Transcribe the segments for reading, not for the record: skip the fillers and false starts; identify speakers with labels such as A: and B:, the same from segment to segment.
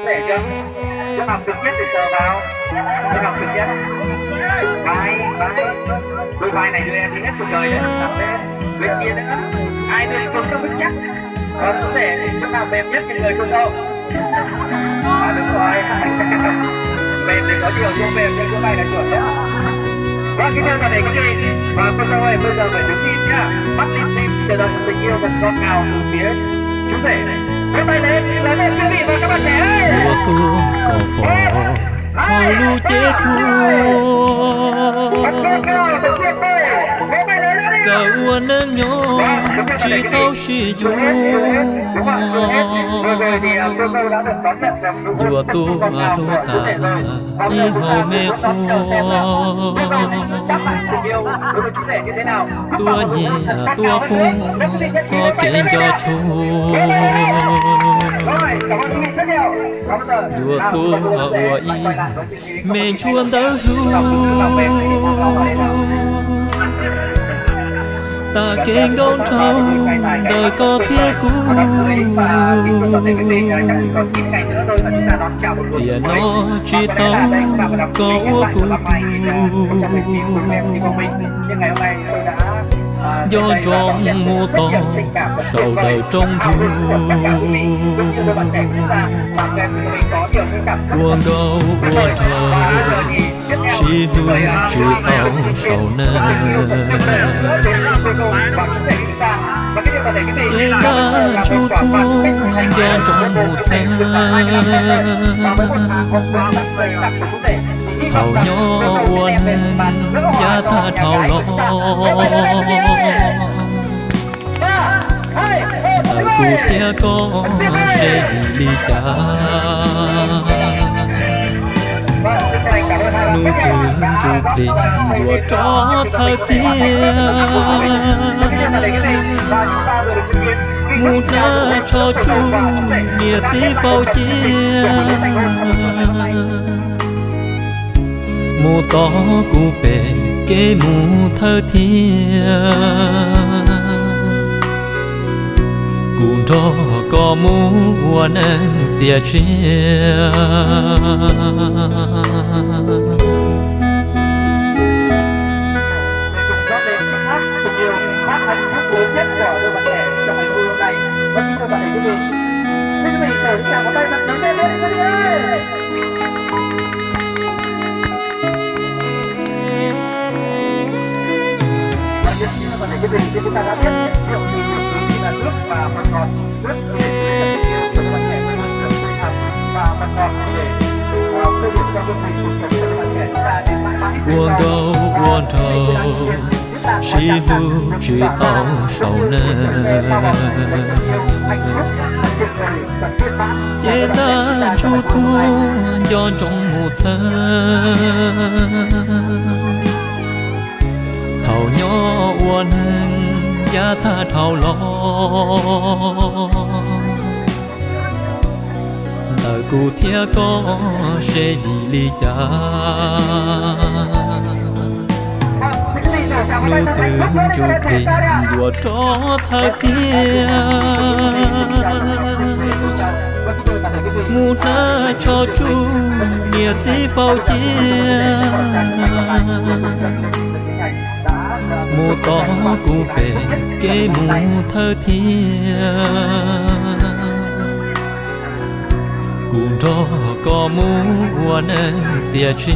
A: Để chưa? Cho học trực tiếp thì sờ vào. Cho học trực tiếp. Vai. Đôi vai này đưa em đi hết cuộc đời đấy. Làm thế. Bên kia nữa. Ai bên cứng nó vững chắc. Còn chỗ để chỗ nào mềm nhất trên người cô dâu? Đúng rồi. Mềm thì có nhiều chỗ mềm trên chỗ này là chuẩn đấy. Vâng, kính thưa toàn thể quý vị và cô dâu ơi, bây giờ phải đứng im nhá, mắt lim dim chờ đợi một tình yêu thật ngọt ngào từ phía chú rể này. Vỗ tay lên quý vị và các bạn trẻ ơi.
B: Mùa tuôn có phò hoa lưu chế dẫu nâng nhỏ chỉ tao chỉ dù đùa tu lô ta y hầu mê khô tua nhẹ tua phung cho kênh cho chú đùa tu ua y mê chuôn đỡ ru ta kênh gông trâu đời có thiết cũ tiền nó chỉ tao có ua cụ do trong mùa to sầu đời trong thu buồn gâu buồn trời chỉ nuôi chỉ tao sầu nè thế ta chu thu do trong mùa tháng thảo nhỏ buồn giá ta thảo lo đời cụ thea có sẽ đi cha nuôi thương chụp đi đùa cho thơ thiên ngu ra cho chú nghĩa tí bao chia mù to cụ bể kế mù thơ thiên cụ đó có mù nâng tia chia
A: Xin quý vị thổi những tràng pháo tay thật lớn lên quý vị ơi. Quý vị, như chúng ta đã biết, rượu thì như là nước và mật ngọt, nước để cho các bạn trẻ luôn luôn được tươi thật và mật ngọt để phê điểm cho hương vị cuộc sống của các bạn trẻ chúng ta đến mãi mãi.
B: buồn gâu buồn trầu chỉ lưu chỉ tao sầu nè chế ta chu thu do trong mùa tháng thảo nhỏ uốn hưng giá ta thảo lo đời cụ thea có sẽ đi ly cha nuôi tương chụp đi đùa cho thơ thiên ngu ra cho chú nghĩa tí bao chia mù to cụ bể kế mù thơ thiên cụ đó có mù nâng tia chia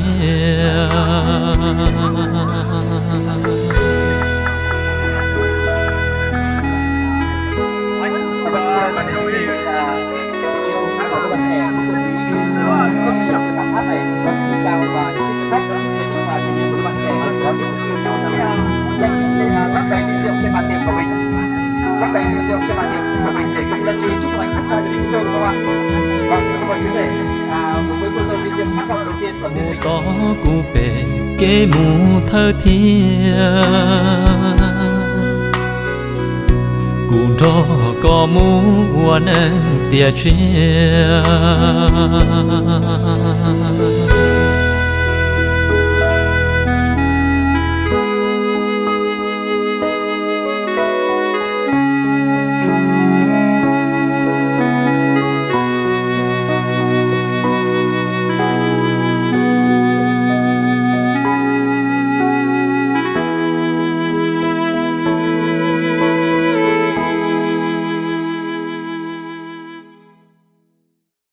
A: trên bàn tiệc của mình, các đầy rượu trên bàn tiệc của mình để cùng lân đi chúc hạnh phúc cho gia đình các bạn. Vâng, mời quý vị cùng với cô dâu đi tiệc hát vọng đầu tiên của
B: mù to cụ bể kế mù thơ thiên cụ đó có mù nâng tia chia